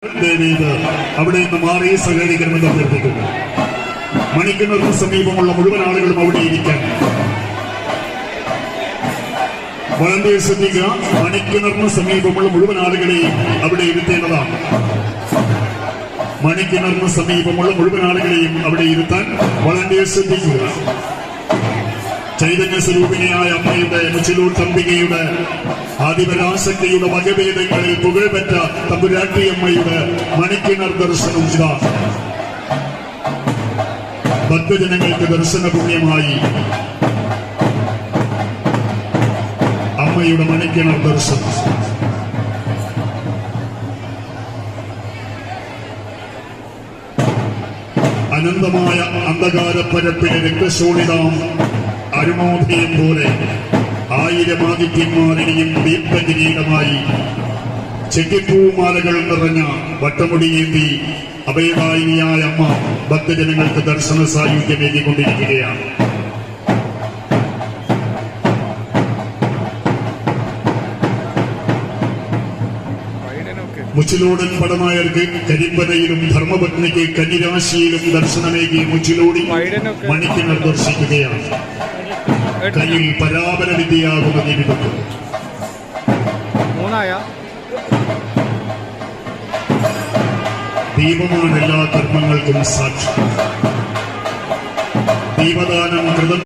അവിടെ നിന്ന് മാറി സഹകരിക്കണമെന്ന് അഭ്യർത്ഥിക്കുന്നു. മണിക്കിണറിന് സമീപമുള്ള മുഴുവൻ ആളുകളും അവിടെ ഇരിക്കാൻ വളണ്ടിയേഴ്സ് ശ്രദ്ധിക്കുക. മണിക്കിണറിന് സമീപമുള്ള മുഴുവൻ ആളുകളെയും അവിടെ ഇരുത്തേണ്ടതാണ്. മണിക്കിണറിന് സമീപമുള്ള മുഴുവൻ ആളുകളെയും അവിടെ ഇരുത്താൻ വളണ്ടിയേഴ്സ് ശ്രദ്ധിക്കുക. ചൈതന്യ സ്വരൂപിണിയായ അമ്മയുടെ മുച്ചിലൂർ തമ്പികയുടെ ആദിപരാശക്തിയുടെ വകഭേദങ്ങളിൽ പുകഴ്പെറ്റ തമ്പുരാട്ടി അമ്മയുടെ മണിക്കിണർ ദർശനം ഇതാ. ഭക്തജനങ്ങൾക്ക് ദർശന പുണ്യമായി അമ്മയുടെ മണിക്കിണർ ദർശനം. അനന്തമായ അന്ധകാരപ്പരപ്പിന് രക്തശോണിതാം അരുണോദയം പോലെ ആയിരം ആദിത്യന്മാരിനെയും ദീപ്തകിരീടമായി ചെക്കിപ്പൂമാലകൾ നിറഞ്ഞ വട്ടമുടിയേന്തി അഭയദായിനിയായ അമ്മ ഭക്തജനങ്ങൾക്ക് ദർശന സായുധ്യമേകിക്കൊണ്ടിരിക്കുകയാണ്. മുച്ചിലോടൻ പടനായർക്ക് കരിമ്പനയിലും ധർമ്മപത്നിക്ക് കന്നിരാശിയിലും ദർശനമേകി മുച്ചിലോടി മണിക്കിണർ ദർശിക്കുകയാണ്. കയ്യിൽ പരാപര വിദ്യയാകുന്ന ജീവിതത്തിൽ ദീപമാണ് എല്ലാ കർമ്മങ്ങൾക്കും സാക്ഷി. ദീപദാനം കൃതം